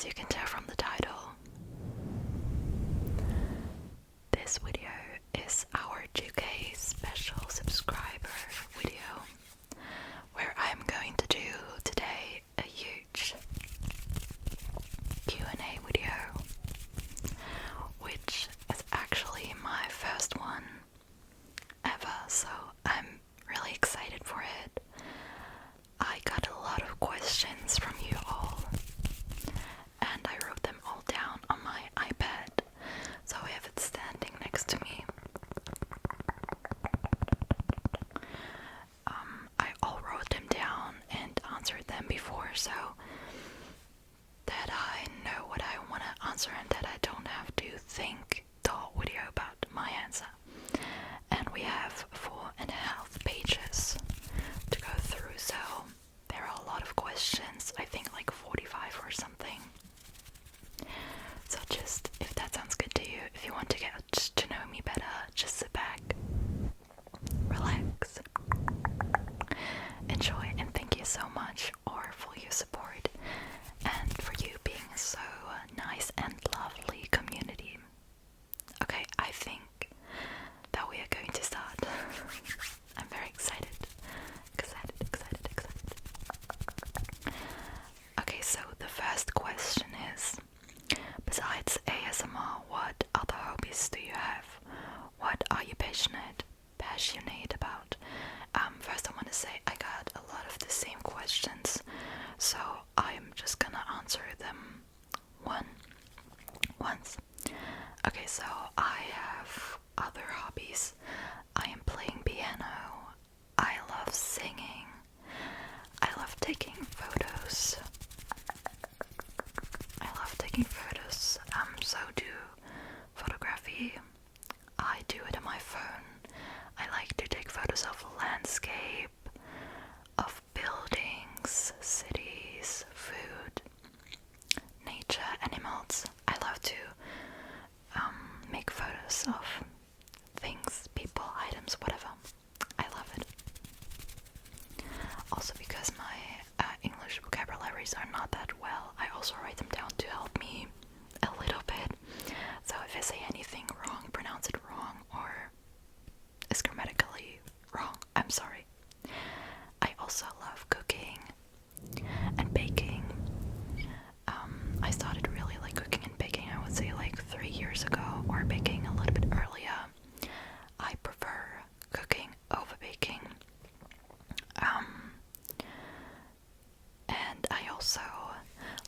as you can tell from the title, this video is our 2K special subscriber video, where I'm going to do today a huge Q&A video, which is actually my first one ever, so I'm really excited for it. I got a lot of questions from you all, and I wrote them all down on my iPad, so I have it standing next to me. I all wrote them down and answered them before, so that I know what I want to answer and that I don't have to think the whole video about my answer. And we have 4.5 pages to go through, so there are a lot of questions, I think like 45 or something. So just, if that sounds good to you, if you want to get to know me better, just sit back, relax, enjoy, and thank you so much for your support and for you being so nice and lovely community. Okay, I think that we are going to start. I'm very excited. Okay, so the first question is, besides ASMR, what other hobbies do you have? What are you passionate about? First I want to say I got a lot of the same questions, so I'm just gonna answer them once. Okay, so I have other hobbies. I am playing piano. I love singing. I love taking photos. So do photography. I do it on my phone. I like to take photos of landscape, of buildings, cities, food, nature, animals. I love to make photos of things, people, items, whatever. I love it. Also because my English vocabularies are not that well, I also write them down to help me a little bit. So if I say anything wrong, pronounce it wrong, or is grammatically wrong, I'm sorry. I also love cooking and baking. I started really like cooking and baking, I would say like 3 years ago, or baking a little bit earlier. I prefer cooking over baking. And I also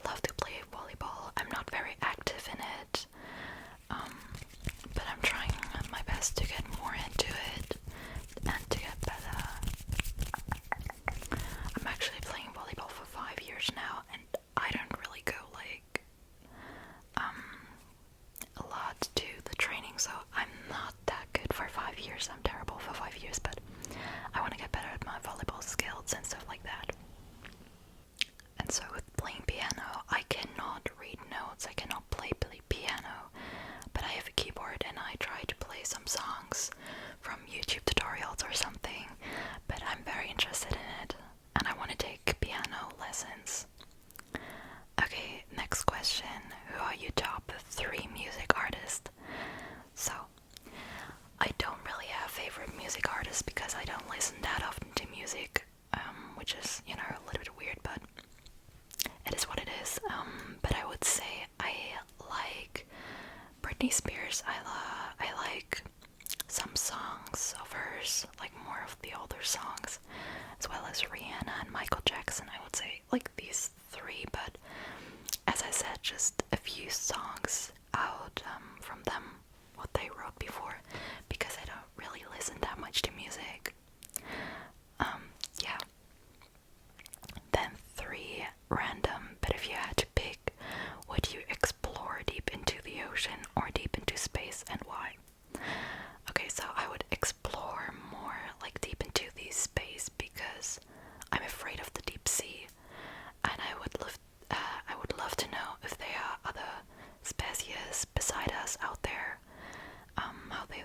love to play volleyball. I'm not very active in it, but I'm trying my best to get more into it and to get better. I'm actually playing volleyball for 5 years now, and I don't really go like a lot to the training, so I'm not that good for 5 years. I'm terrible for 5 years, but I want to get better at my volleyball skills and stuff like that. And so with playing piano, I cannot read notes, I cannot play piano, but I have a keyboard and I try to play some songs from YouTube tutorials or something, but I'm very interested in it and I want to take piano lessons. Okay, next question. Who are your top 3 music artists? So, I don't really have favorite music artists because I don't listen that often to music, which is, a little bit weird, but it is what it is. But I would say I like Britney Spears. I like some songs of hers, like more of the older songs, as well as Rihanna and Michael Jackson. I would say like these 3, but as I said, just a few songs out from them, what they wrote before, because I don't really listen that much to music. Yeah. Then 3 random, but if you had to pick, would you explore deep into the ocean or deep into space, and why? Okay, so I would explore more like deep into the space because I'm afraid of the deep sea, and I would love to know if there are other species beside us out there, how they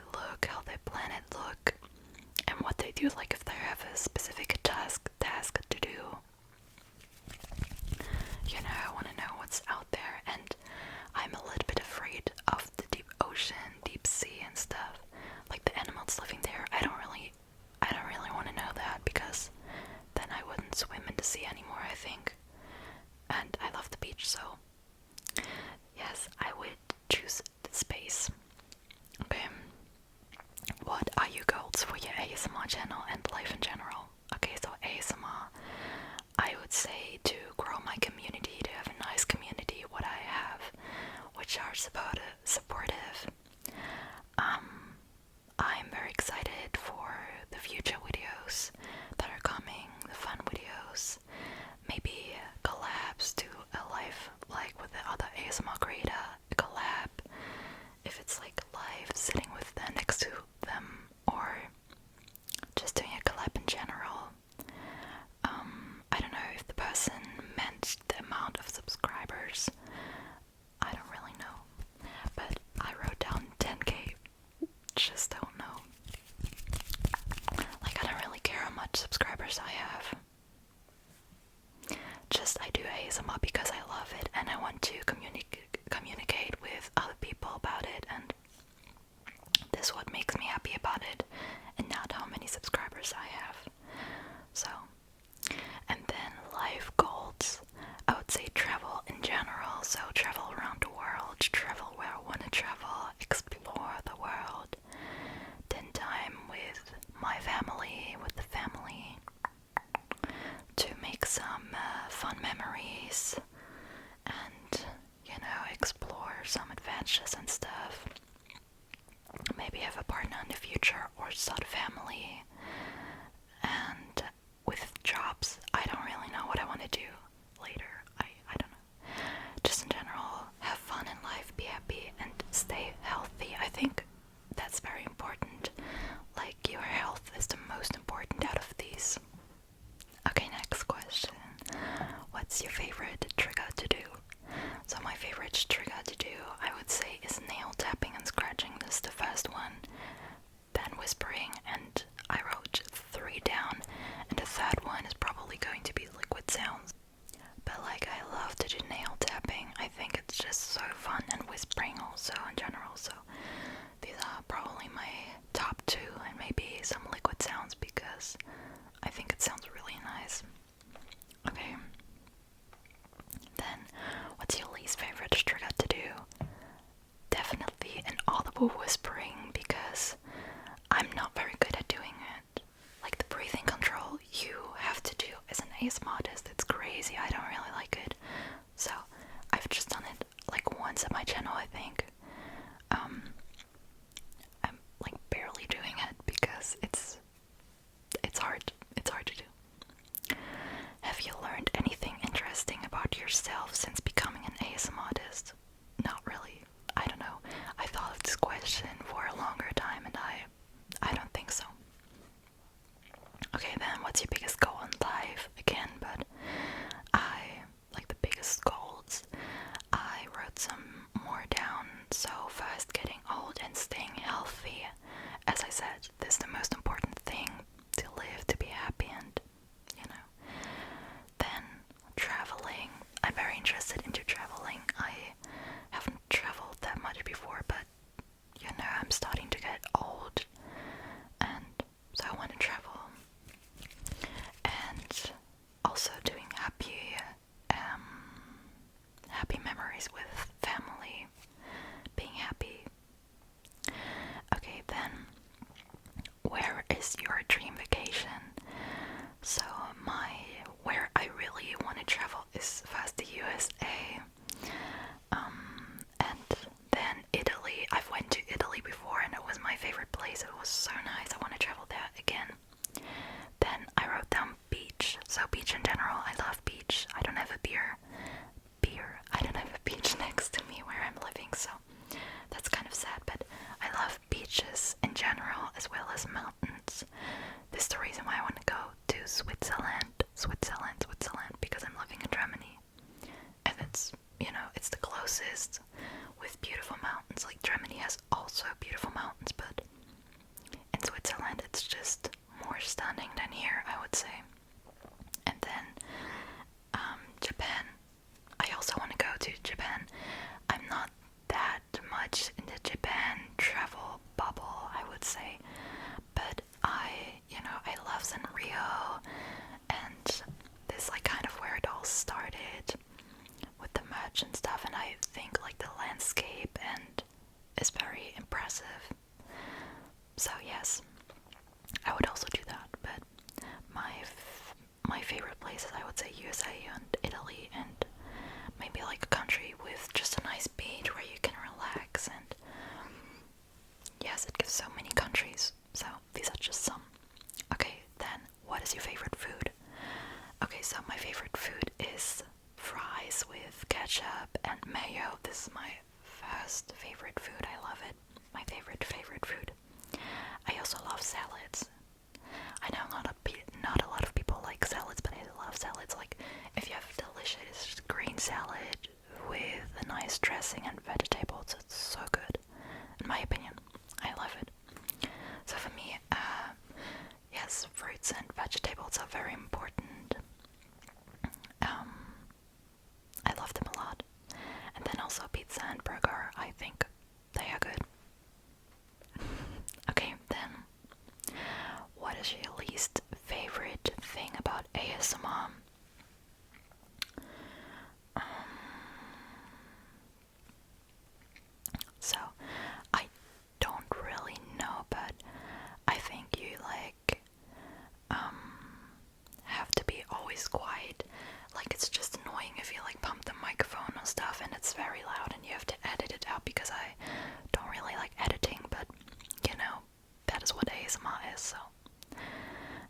ASMR creator, a collab, if it's like live, sitting with them next to them, or just doing a collab in general. I don't know if the person meant the amount of subscribers. I don't really know. But I wrote down 10k. Just don't know. Like, I don't really care how much subscribers I have. Just I do ASMR because I love it and I want to communicate with other people about it, and this is what makes me happy about it, and not how many subscribers I have. So, and then life goals, I would say travel in general, so travel around the world, travel where I want to travel, explore the world, then time with my family, with the family, to make some fun memories, and, you know, explore some adventures and stuff. Maybe have a partner in the future, or start a family. And with jobs, I don't really know what I want to do later. I don't know. Just in general, have fun in life, be happy, and stay healthy. I think that's very important. Like, your health is the most important out of these. Okay, next question. What's your favorite trigger to do? So my favorite trigger to do, I would say, is nail tapping and scratching. This is the first one. Then whispering, and I wrote 3 down. And the third one is probably going to be liquid sounds. But like, I love to do nail tapping. I think it's just so fun, and whispering also in general. So these are probably my top 2, and maybe some liquid sounds because I think it sounds really nice. Okay. Then, what's your least favorite trigger to do? Definitely an audible whispering, because I'm not very good at doing it. Like, the breathing control you have to do as an ASMR artist, it's crazy. I don't really like it. So, I've just done it like once at my channel, I think. I'm like barely doing it because it's hard. It's hard to do. Have you learned anything interesting about yourself since becoming an ASMR artist? Not really. I don't know. I thought of this question for a longer time, and I don't think so. Okay, then, what's your biggest goal in life? Again, but I like the biggest goals. I wrote some more down. So first, getting old and staying healthy. As I said, this is the most important thing, to live, to be happy, and, you know. Then traveling. I'm very interested into traveling. I haven't traveled that much before, but, you know, I'm starting to get old, and so I want to travel. And also doing happy memories with family, being happy. Okay, then, where is your dream vacation? So where I really want to travel is first the USA, and then Italy. I've went to Italy before, and it was my favorite place. It was so nice. I want to travel there again. Then I wrote down beach. So beach in general, I love beach. I don't have a I don't have a beach next to me where I'm living, so that's kind of sad, but I love beaches in general as well as mountains. This is the reason why I want to go to Switzerland, because I'm living in Germany. And it's, you know, it's the closest with beautiful mountains. Like, Germany has also beautiful mountains, but in Switzerland it's just more stunning than here, I would say. And then Japan. I also want to go to Japan. I'm not that much in the Japan travel bubble, I would say, but I love Sanrio, and this is like kind of where it all started with the merch and stuff, and I think like the landscape and is very impressive. So yes, I would also do that, but my favorite places, I would say USA and Italy, and maybe like a country with just a nice beach where you can relax. And yes, it gives so many countries, so these are just some. Okay, then, what is your favorite food? Okay, so my favorite food is fries with ketchup ketchup and mayo. This is my first favorite food. I love it. My favorite food. I also love salads. I know not a lot of people like salads, but I love salads. Like, if you have delicious green salad with a nice dressing and vegetables, it's so good. In my opinion, I love it. So for me, yes, fruits and vegetables are very important. I love them a lot. And then also pizza and burger, I think they are good. Okay, then, what is your least favorite thing about ASMR? So, I don't really know, but I think you have to be always quiet. Like, it's just annoying if you pump the microphone or stuff and it's very loud and you have to edit it out, because I don't really like editing, but that is what ASMR is. So,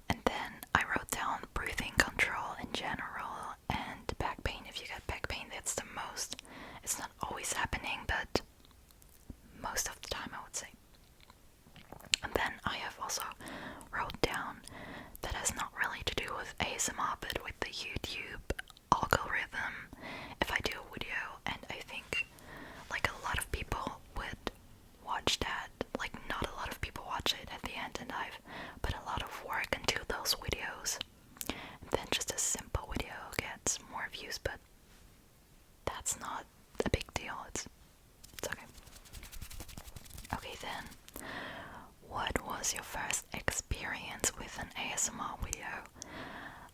and then I wrote down breathing control in general and back pain. If you get back pain, that's the most. It's not always happening, but most of the time, I would say. And then I have also wrote down that has not really to do with ASMR, but with the YouTube algorithm. If I do a video and I think a lot of people would watch that, not a lot of people watch it at the end, and I've put a lot of work into those videos, and then just a simple video gets more views, but that's not a big deal. It's okay. Okay, then, what was your first experience with an ASMR video?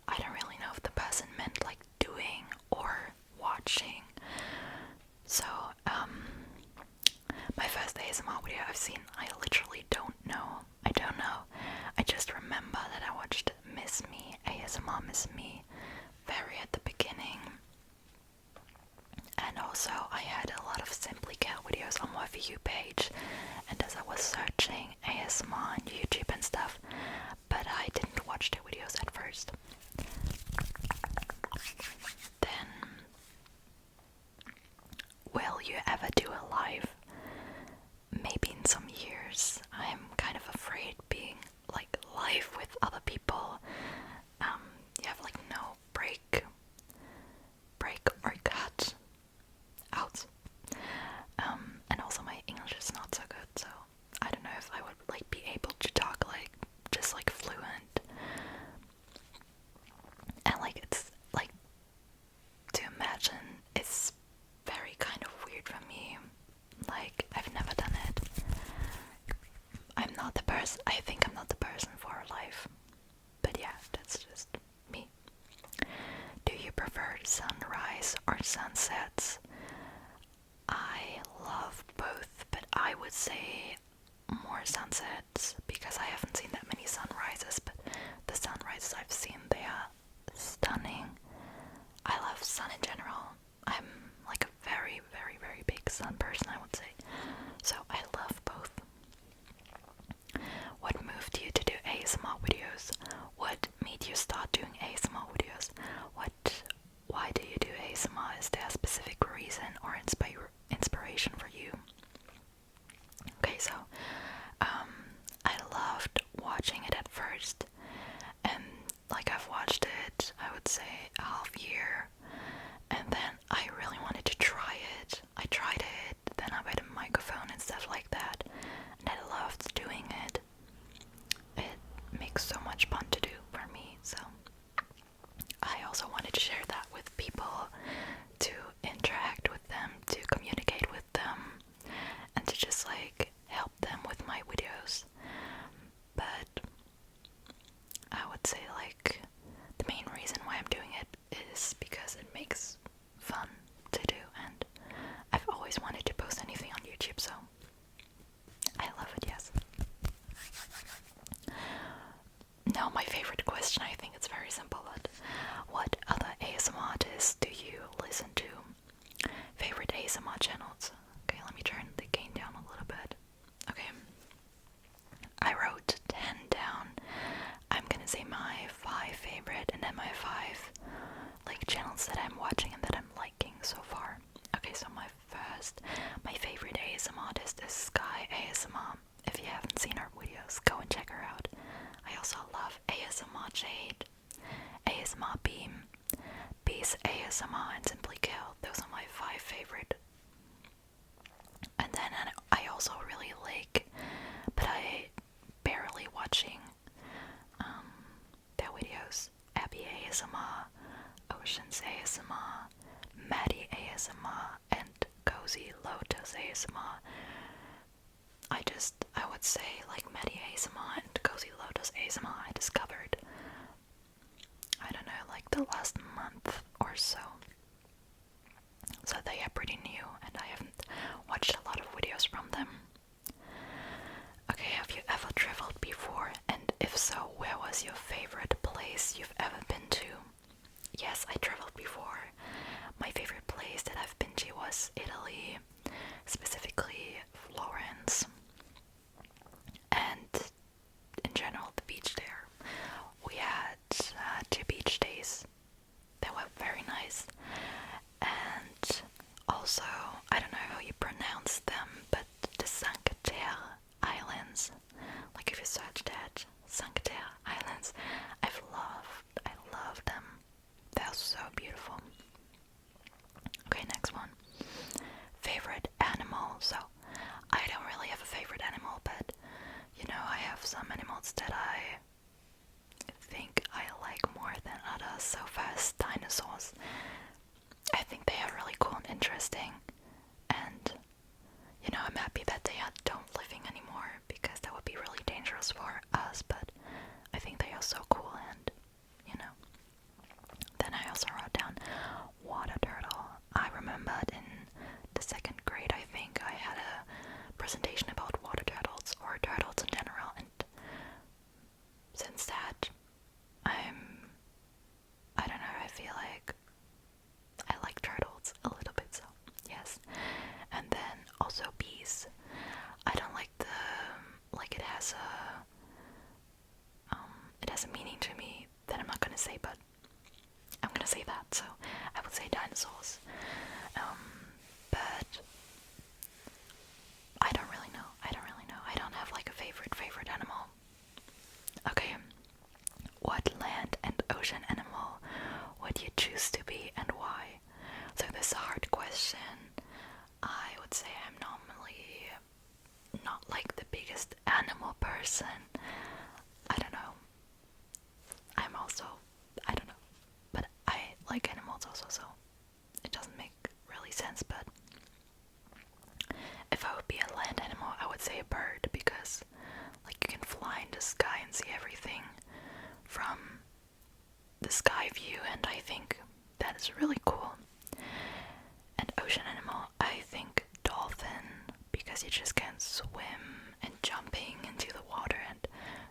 I don't really know if the person meant doing or watching. So, my first ASMR video I've seen, I literally don't know. I don't know. I just remember that I watched Miss Me, ASMR Miss Me, very at the beginning. And also, I had a lot of Simply Cat videos on my For You page, and as I was searching ASMR on YouTube and stuff, but I didn't watch the videos at first. Then, will you ever do a live? Maybe in some years. I'm kind of afraid being live with other people. You have no break or cut out. And also my English is not so good, so I don't know if I would be able to talk just fluent. And it's to imagine, it's very kind of weird for me. I've never done it. I'm not the person. I think I'm not the person for life. But yeah, that's just me. Do you prefer sunrise or sunsets? I love both, but I would say more sunsets, because I haven't seen that many sunrises, but the sunrises I've seen, they are stunning. I love sun in general. I'm a very, very, very big sun person, I would say. So I love both. What moved you to do ASMR videos? What made you start doing ASMR videos? Why do you do ASMR? Is there a specific reason or inspiration for you? Okay, so I loved watching it at first, and I've watched it, I would say, a half year, and then I really wanted to try it. I tried it, then I bought a microphone and stuff like that, and I loved doing it. It makes so much fun to do for me, so I also wanted to share that with people, to interact with them, to communicate with them, and to just help them with my videos. But I would say the main reason why I'm doing it is because artist. My favorite ASMR artist is Sky ASMR. If you haven't seen her videos, go and check her out. I also love ASMR Jade, ASMR Beam, Beast ASMR, and Simply Kill. Those are my 5 favorite. And then I also really like, but I barely watching their videos. Abby ASMR, Oceans ASMR, Maddie ASMR, and Cozy Lotus ASMR. I would say like Maddie ASMR and Cozy Lotus ASMR I discovered, I don't know, like the last month or so. So they are pretty new and I haven't watched a lot of videos from them. Okay, have you ever traveled before? And if so, where was your favorite place you've ever been to? Yes, I traveled before. My favorite place that I've been to was Italy, specifically Florence. And in general, the beach there. We had 2 beach days. They were very nice. And also, I don't know how you pronounce them, but the Cinque Terre Islands. Like if you search that, Cinque Terre Islands, I love them. They're so beautiful. Okay, next one. Favorite animal. So, I don't really have a favorite animal, but you know, I have some animals that I think I like more than others. So first, dinosaurs. I think they are really cool and interesting, and you know, I'm happy that they don't living anymore because that would be really dangerous for us, but I think they are so cool. And you know, then I also wrote down water turtle. I remembered in the 2nd grade, I think I had a presentation about water turtles or turtles in general, and since that I don't know, I feel like I like turtles a little bit, so yes. And then also bees. I don't like it has a meaning to me that I'm not gonna say, but I'm gonna say that, so I would say dinosaurs. But I don't really know. I don't have like a favorite animal. Okay. What land and ocean animal would you choose to be and why? So this is a hard question. I would say I'm normally not like the biggest animal person. I don't know. I don't know. But I like animals also, so it doesn't make really sense. But if I would be a land animal, I would say a bird, because like you can fly in the sky and see everything from the sky view, and I think that is really cool. And ocean animal, I think dolphin, because you just can swim and jumping into the water, and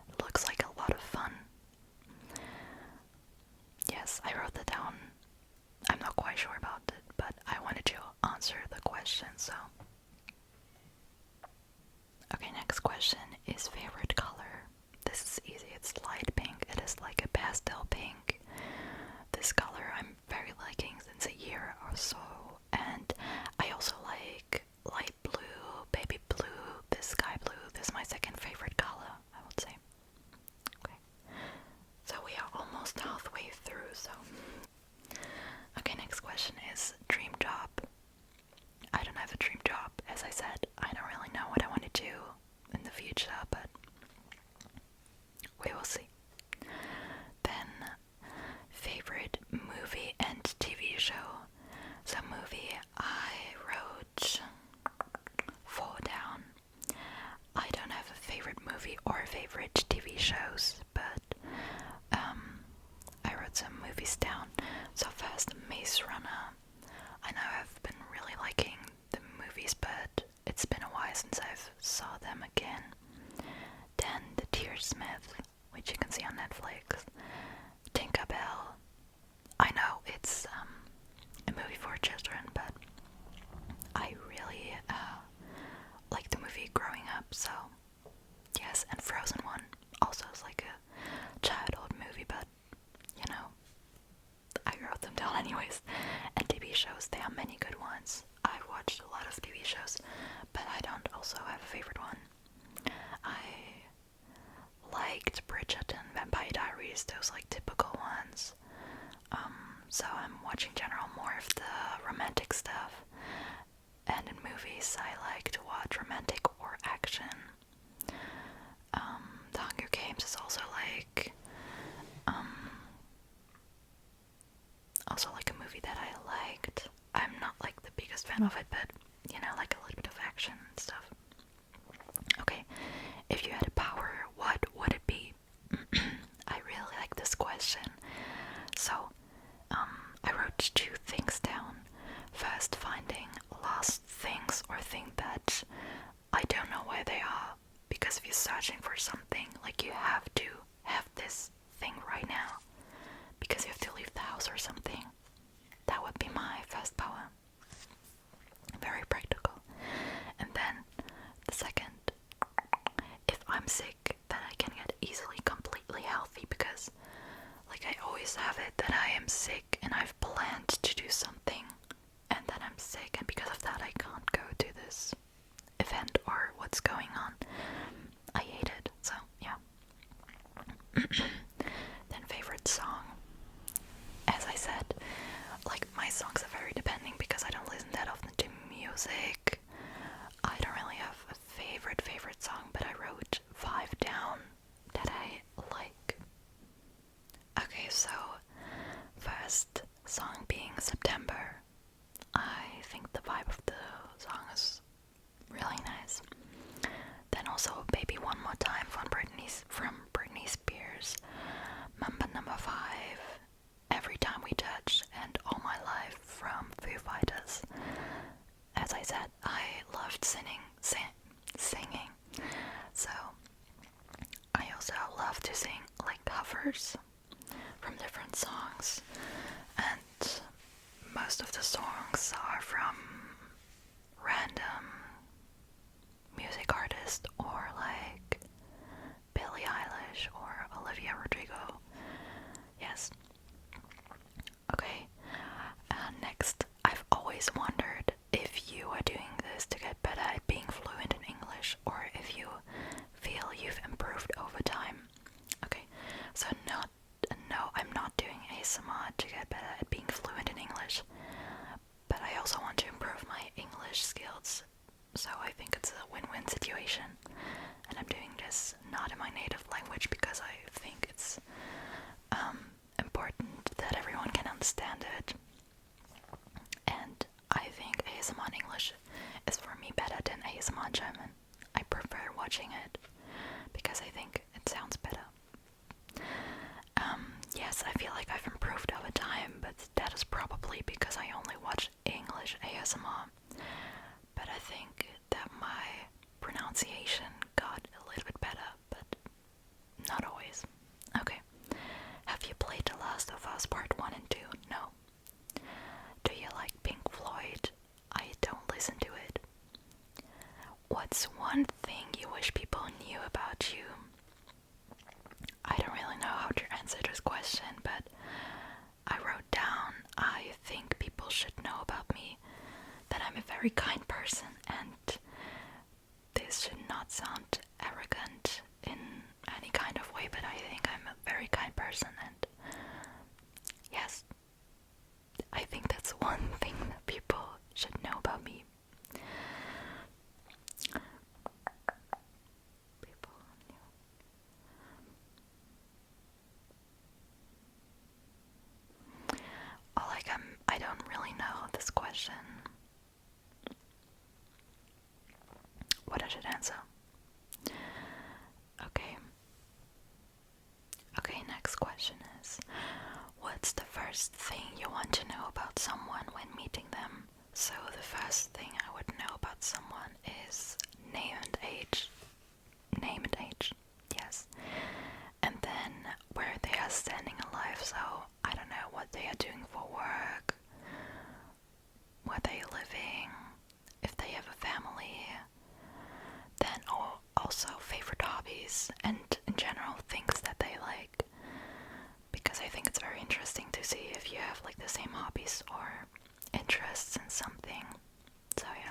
it looks like a lot of fun. Yes, I wrote that down. I'm not quite sure about it, but I wanted to answer the question, so. Okay, next question is favorite color. This is easy, it's light pink. It is like a pastel pink. This color I'm very liking since a year or so. And I also like light blue, baby blue, this sky blue. This is my 2nd favorite color, I would say. Okay. So we are almost halfway through, so. Okay, next question is dream job. I don't have a dream job, as I said. I don't really know what I want to do in the future, but we will see. Then, favorite movie and TV show. So movie, I wrote 4 down. I don't have a favorite movie or favorite TV shows, but I wrote some movies down. So first, Maze Runner. I know I've been really liking the movies, but it's been a while since I've saw them again. Then The Tearsmith, which you can see on Netflix. Tinkerbell. I know it's a movie for children, but I really like the movie growing up, so yes. And Frozen 1 also is like a childhood movie, but you know, I wrote them down anyways. And TV shows, there are many good ones. I've watched a lot of TV liked Bridgerton, Vampire Diaries, those like typical ones. So I'm watching general more of the romantic stuff. And in movies, I like to watch romantic or action. The Hunger Games is also like a movie that I liked. I'm not like the biggest fan of it, but you know, like a little bit of action and stuff. Okay, if you had a power, what would it be? I really like this question. So, I wrote 2 things down. First, finding lost things or things that I don't know where they are. Because if you're searching for something, like you have to have this thing right now. Because you have to leave the house or something. That would be my first power. Very practical. And then, the second, if I'm sick, then I can get easily completely healthy because like I always have it that I am sick and I've planned to do something and then I'm sick, and because of that I can't go to this event or what's going on. I hate it, so yeah. Then favorite song. As I said, like my songs are very depending because I don't listen that often to music. I don't really have a favorite song, but I wrote 5 down that I like. Okay, so first song being September. I think the vibe of the song is really nice. Then also Baby One More Time from Britney Spears. Mamba Number 5, Every Time We Touch, and All My Life from Foo Fighters. As I said, I loved singing, so I also love to sing like covers from different songs, and most of the songs are from random music artists or like Billie Eilish or Olivia Rodrigo. Yes. Okay. Next, I've always wondered if you are doing this to get better at being fluent in English or if you feel you've improved over time. Okay, so no, I'm not doing ASMR to get better at being fluent in English, but I also want to improve my English skills, so I think it's a win-win situation, and I'm doing this not in my native language because I think it's important that everyone can understand it, and I think ASMR in English is for me better than ASMR in German. I prefer watching it because I think it sounds better. Yes, I feel like I've improved over time, but that is probably because I only watch English ASMR. But I think that my pronunciation got a little bit better, but not always. Okay. Have you played The Last of Us Part 1 and 2? No. Do you like Pink Floyd? I don't listen to it. What's one thing you wish people knew about you? I don't really know how to answer this question, but I wrote down I think people should know about me that I'm a very kind person, and this should not sound arrogant in any kind of way, but I think I'm a very kind person, and yes, I think that's one thing that people should know about me. People knew. Oh, like I don't really know this question. What I should answer. Okay. Okay, next question is, what's the first thing you want to know about someone when meeting them? So the first thing I would know about someone is name and age. Name and age, yes. And then where they are standing in life, so I don't know what they are doing for work, where they are living, if they have a family, then also favorite hobbies, and in general things that they like, because I think it's very interesting to see if you have like the same hobbies or interests in something. So yeah.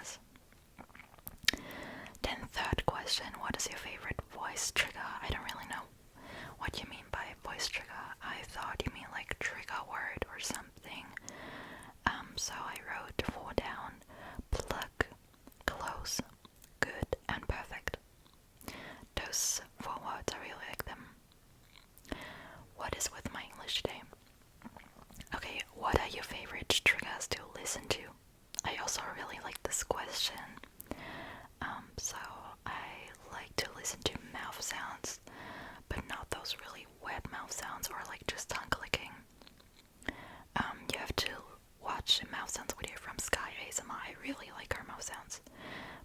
question. So I like to listen to mouth sounds, but not those really wet mouth sounds or like just tongue clicking. You have to watch mouth sounds video from Sky ASMR. I really like her mouth sounds.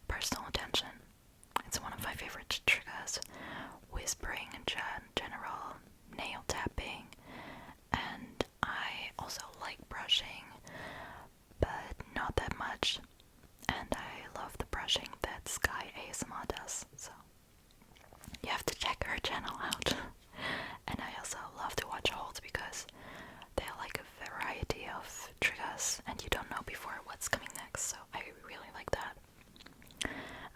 Personal attention. It's one of my favorite triggers. Whispering in general, nail tapping, and I also like brushing, but not that much. And I love the brushing that Sky ASMR does, so you have to check her channel out. And I also love to watch holds because they are like a variety of triggers and you don't know before what's coming next, so I really like that.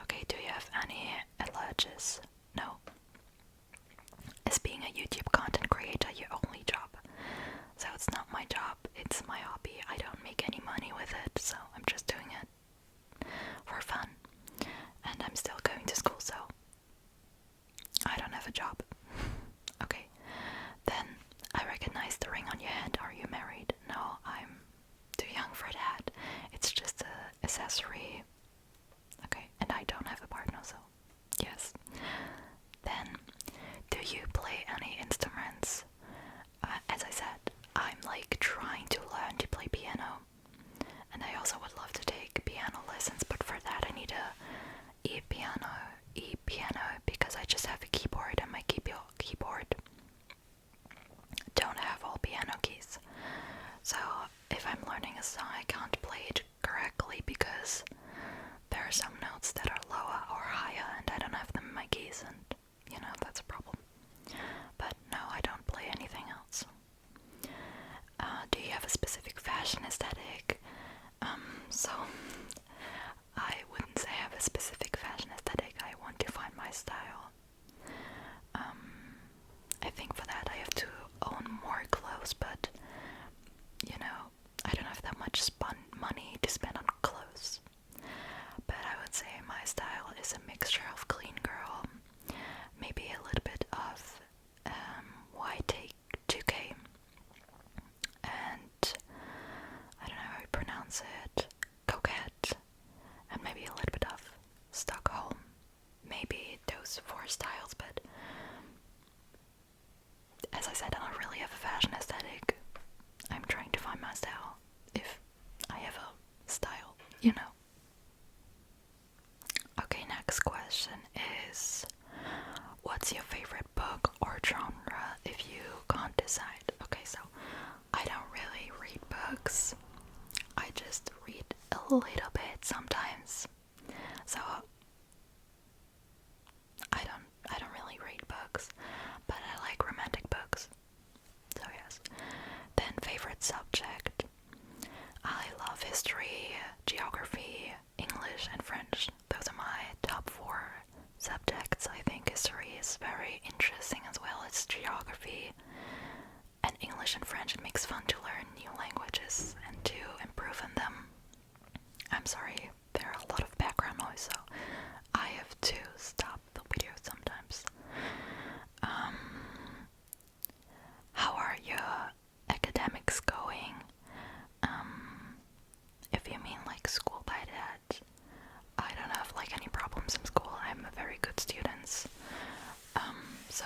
Okay, do you have any allergies? No. Is being a YouTube content creator your only job? So it's not my job, it's my hobby. I don't make any money with it, so I'm just doing it for fun. And I'm still going to school, so I don't have a job. Okay, then I recognize the ring on your hand. Are you married? No, I'm too young for that. It's just an accessory. Okay, and I don't have a partner, so yes. Then, do you play any instruments? As I said, I'm like trying to learn to play piano, and I also would love to take piano lessons, but for that I need a e-piano because I just have a keyboard and my keyboard don't have all piano keys. So if I'm learning a song, I can't play it correctly because there are some notes that are lower or higher and I don't have them in my keys, and you know, that's a problem. But no, I don't play anything else. Do you have a specific fashion aesthetic? So I wouldn't say I have a specific fashion aesthetic. I want to find my style. I think for that I have to own more clothes, but you know, I don't have that much money to spend on clothes. But I would say my style is a mixture of clean girl, maybe a little bit of Y2K, and I don't know how you pronounce it, coquette, and maybe a little bit of Stockholm. Maybe those 4 styles, but as I said, I don't really have a fashion aesthetic. I'm trying to find my style, if I have a style, you know. Okay, next question is, what's your favorite book or genre if you can't decide? Okay, so I don't really read books. I just read a little bit sometimes. So I don't really read books, but I like romantic books. So yes. Then favorite subject. I love history, geography, English, and French. Those are my top 4 subjects. I think history is very interesting as well as geography. And English and French, it makes fun to learn new languages and to improve in them. I'm sorry, there are a lot of background noise, so I have to stop the video sometimes. How are your academics going? If you mean like school by that, I don't have like any problems in school. I'm a very good student. So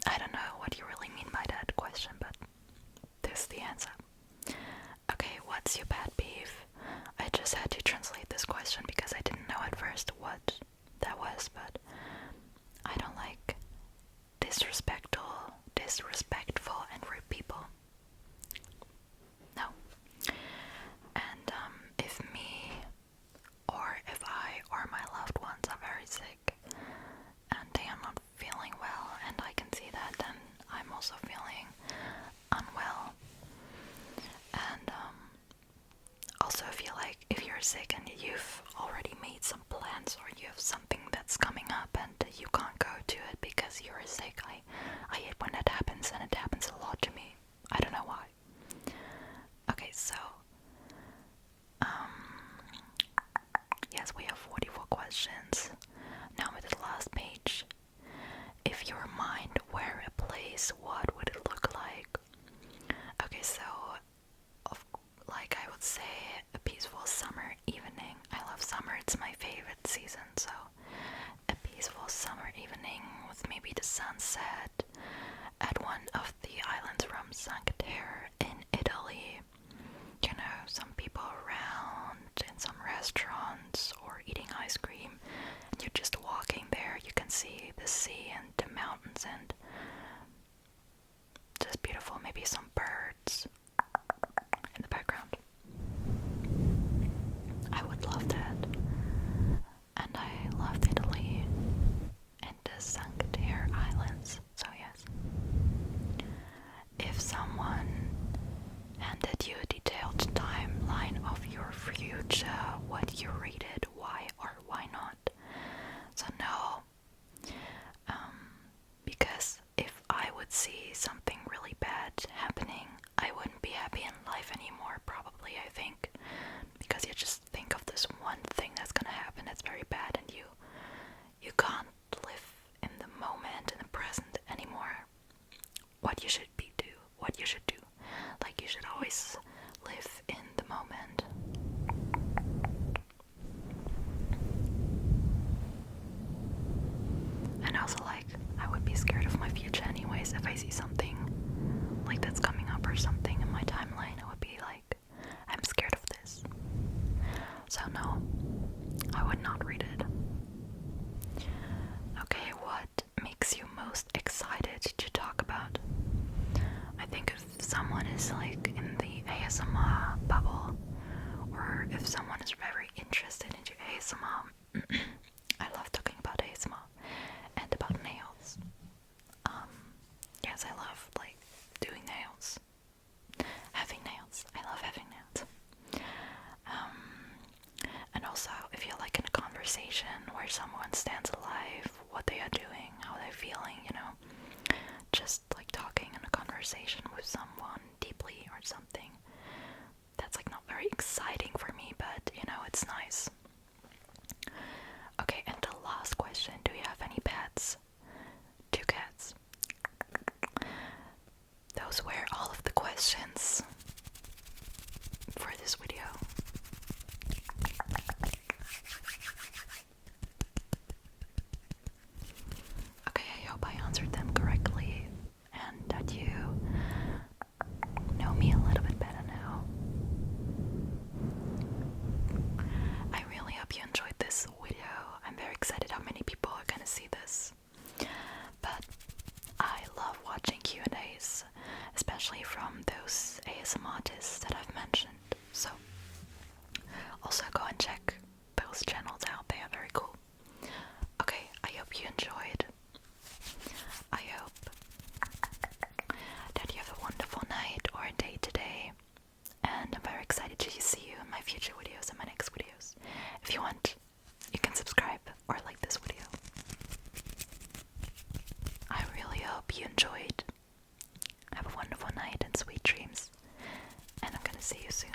I don't know what you really mean by that question, but this is the answer. Okay, what's your pet peeve? I just had to translate this question because I didn't know at first what sunk there in Italy. You know, some people around in some restaurants or eating ice cream, and you're just walking there. You can see the sea and the mountains and just beautiful, maybe some birds in the background. I would love that. And I loved Italy and the Cinque Terre Islands, so yes. If someone handed you a detailed timeline of your future, what you rated, why or why not? So no, because if I would see something really bad happening, I wouldn't be happy in life anymore, probably, I think. Because you just think of this one thing that's gonna happen that's very bad, and you can't live in the moment, in the present anymore. What you should do. Like, you should always live in the moment. And also, like, I would be scared of my future anyways. If I see something like that's coming up or something in my timeline, I would be like, I'm scared of this. So no, I would not read it. Okay, what makes you most excited to talk about? I think if someone is like in the ASMR bubble, or if someone is very interested into ASMR, I love talking about ASMR and about nails. Yes, I love like doing nails, having nails. I love having nails. And also, if you're like in a conversation where someone stands alive, what they are doing, how they're feeling, you know, just like talking in a conversation with someone deeply or something. That's like not very exciting for me, but you know, it's nice. Okay, and the last question, do you have any pets? 2 cats. Those were all of the questions for this video. Okay, I hope I answered them correctly and that you know me a little bit better now. I really hope you enjoyed this video. I'm very excited how many people are gonna see this. But I love watching Q&As, especially from those ASMR artists that I've mentioned. So also go and check those channels out, they are very cool. Okay, I hope you enjoyed. I hope that you have a wonderful night or a day today. And I'm very excited to see you in my future videos and my next videos. If you want, you can subscribe or like this video. I really hope you enjoyed. Have a wonderful night and sweet dreams. And I'm gonna see you soon.